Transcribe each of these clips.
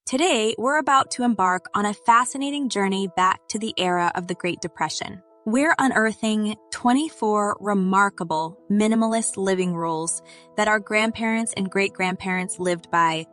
Today, we're about to embark on a fascinating journey back to the era of the Great Depression. We're unearthing 24 remarkable minimalist living rules that our grandparents and great-grandparents lived by.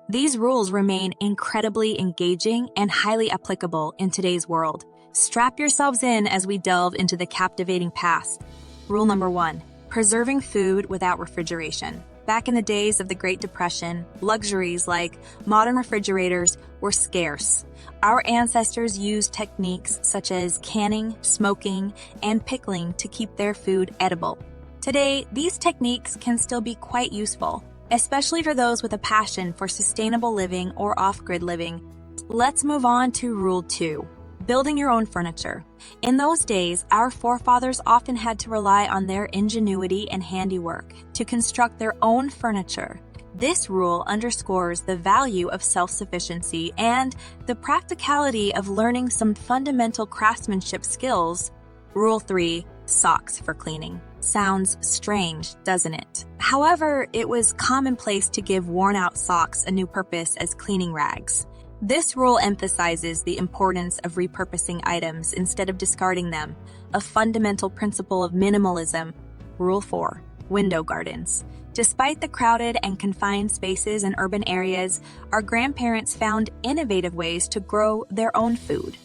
These rules remain incredibly engaging and highly applicable in today's world. Strap yourselves in as we delve into the captivating past. Rule number 1, preserving food without refrigeration. Back in the days of the Great Depression, luxuries like modern refrigerators were scarce. Our ancestors used techniques such as canning, smoking, and pickling to keep their food edible. Today, these techniques can still be quite useful, especially for those with a passion for sustainable living or off-grid living. Let's move on to Rule 2. Building your own furniture. In those days, our forefathers often had to rely on their ingenuity and handiwork to construct their own furniture. This rule underscores the value of self-sufficiency and the practicality of learning some fundamental craftsmanship skills. Rule 3, socks for cleaning. Sounds strange, doesn't it? However, it was commonplace to give worn-out socks a new purpose as cleaning rags. This rule emphasizes the importance of repurposing items instead of discarding them, a fundamental principle of minimalism. Rule 4, window gardens. Despite the crowded and confined spaces in urban areas, our grandparents found innovative ways to grow their own food.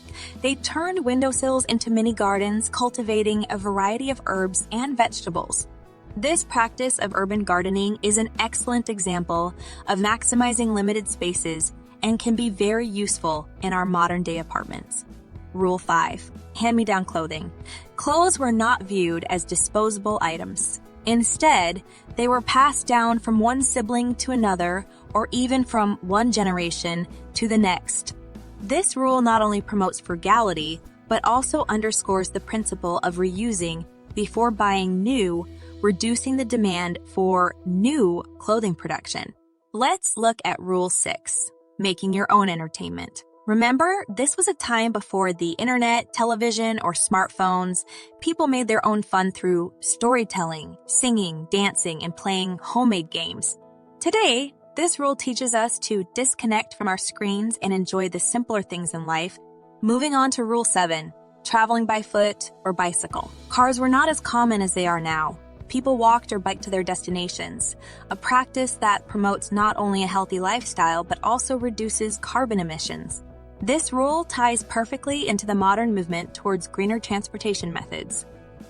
They turned windowsills into mini gardens, cultivating a variety of herbs and vegetables. This practice of urban gardening is an excellent example of maximizing limited spaces and can be very useful in our modern-day apartments. Rule 5, hand-me-down clothing. Clothes were not viewed as disposable items. Instead, they were passed down from one sibling to another, or even from one generation to the next. This rule not only promotes frugality, but also underscores the principle of reusing before buying new, reducing the demand for new clothing production. Let's look at Rule 6. Making your own entertainment. Remember, this was a time before the internet, television, or smartphones. People made their own fun through storytelling, singing, dancing, and playing homemade games. Today, this rule teaches us to disconnect from our screens and enjoy the simpler things in life. Moving on to Rule 7, traveling by foot or bicycle. Cars were not as common as they are now. People walked or biked to their destinations, a practice that promotes not only a healthy lifestyle but also reduces carbon emissions. This rule ties perfectly into the modern movement towards greener transportation methods.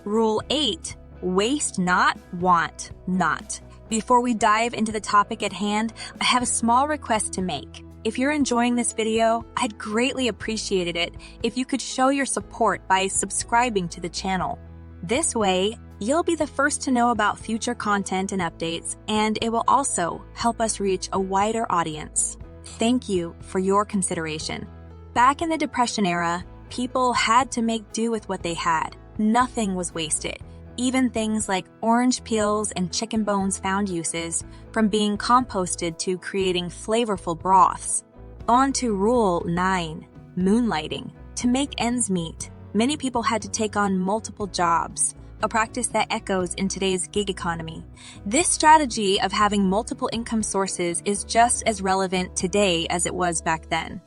Rule 8, waste not, want not. Before we dive into the topic at hand, I have a small request to make. If you're enjoying this video, I'd greatly appreciate it if you could show your support by subscribing to the channel. This way, you'll be the first to know about future content and updates, and it will also help us reach a wider audience. Thank you for your consideration. Back in the Depression era, people had to make do with what they had. Nothing was wasted. Even things like orange peels and chicken bones found uses, from being composted to creating flavorful broths. On to Rule 9, moonlighting. To make ends meet, many people had to take on multiple jobs, a practice that echoes in today's gig economy. This strategy of having multiple income sources is just as relevant today as it was back then.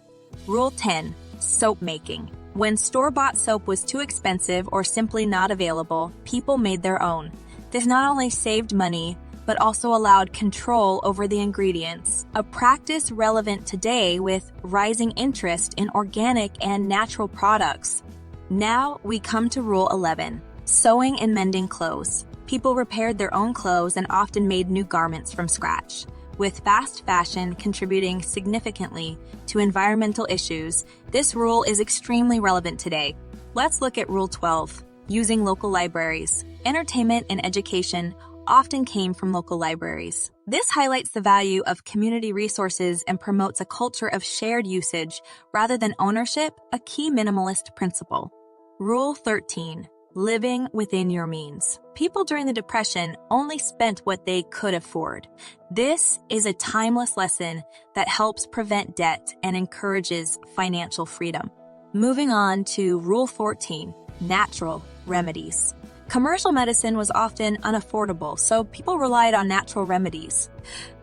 Rule 10, soap making. When store-bought soap was too expensive or simply not available, people made their own. This not only saved money, but also allowed control over the ingredients, a practice relevant today with rising interest in organic and natural products. Now we come to Rule 11. Sewing and mending clothes. People repaired their own clothes and often made new garments from scratch. With fast fashion contributing significantly to environmental issues, this rule is extremely relevant today. Let's look at Rule 12, using local libraries. Entertainment and education often came from local libraries. This highlights the value of community resources and promotes a culture of shared usage rather than ownership, a key minimalist principle. Rule 13. Living within your means. People during the Depression only spent what they could afford. This is a timeless lesson that helps prevent debt and encourages financial freedom. Moving on to Rule 14, natural remedies. Commercial medicine was often unaffordable, so people relied on natural remedies.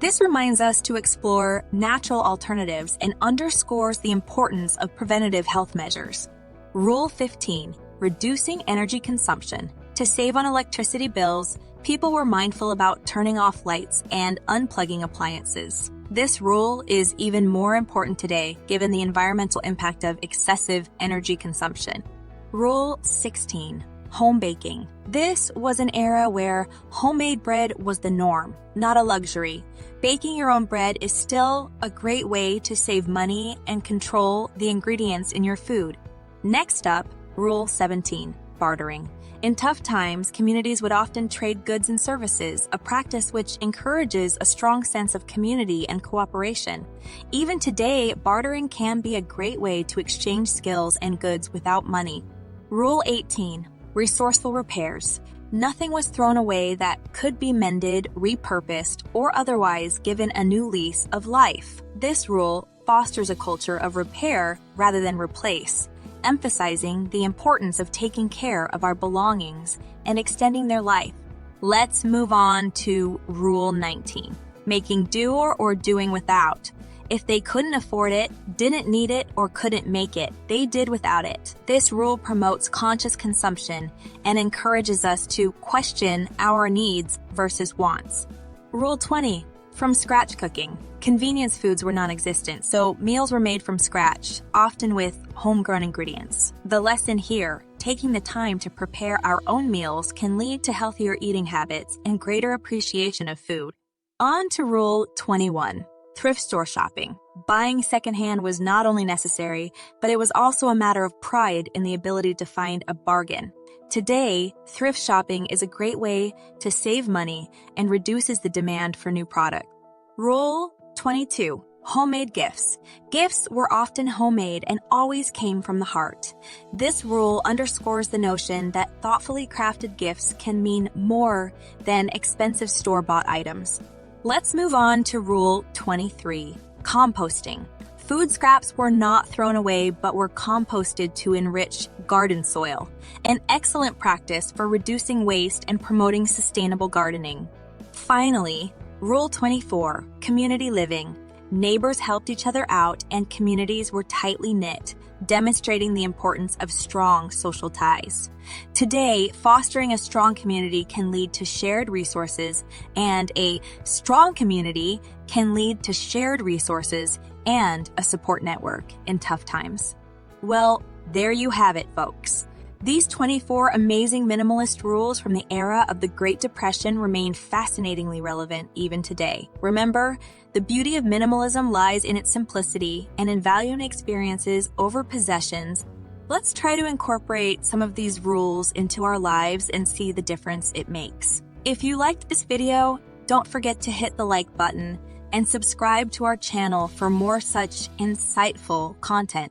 This reminds us to explore natural alternatives and underscores the importance of preventative health measures. Rule 15. Reducing energy consumption. To save on electricity bills, people were mindful about turning off lights and unplugging appliances. This rule is even more important today given the environmental impact of excessive energy consumption. Rule 16. Home baking. This was an era where homemade bread was the norm, not a luxury. Baking your own bread is still a great way to save money and control the ingredients in your food. Next up, Rule 17. Bartering. In tough times, communities would often trade goods and services, a practice which encourages a strong sense of community and cooperation. Even today, bartering can be a great way to exchange skills and goods without money. Rule 18. Resourceful repairs. Nothing was thrown away that could be mended, repurposed, or otherwise given a new lease of life. This rule fosters a culture of repair rather than replace, emphasizing the importance of taking care of our belongings and extending their life. Let's move on to Rule 19. Making do or doing without. If they couldn't afford it, didn't need it, or couldn't make it, they did without it. This rule promotes conscious consumption and encourages us to question our needs versus wants. Rule 20. From scratch cooking. Convenience foods were non-existent, so meals were made from scratch, often with homegrown ingredients. The lesson here, taking the time to prepare our own meals can lead to healthier eating habits and greater appreciation of food. On to Rule 21. Thrift store shopping. Buying secondhand was not only necessary, but it was also a matter of pride in the ability to find a bargain. Today, thrift shopping is a great way to save money and reduces the demand for new products. Rule 22. Homemade gifts. Gifts were often homemade and always came from the heart. This rule underscores the notion that thoughtfully crafted gifts can mean more than expensive store-bought items. Let's move on to Rule 23. Composting. Food scraps were not thrown away but were composted to enrich garden soil, an excellent practice for reducing waste and promoting sustainable gardening. Finally, Rule 24. Community living. Neighbors helped each other out and communities were tightly knit, demonstrating the importance of strong social ties. Today, fostering a strong community can lead to shared resources, and a strong community can lead to shared resources and a support network in tough times. Well, there you have it, folks. These 24 amazing minimalist rules from the era of the Great Depression remain fascinatingly relevant even today. Remember, the beauty of minimalism lies in its simplicity and in valuing experiences over possessions. Let's try to incorporate some of these rules into our lives and see the difference it makes. If you liked this video, don't forget to hit the like button and subscribe to our channel for more such insightful content.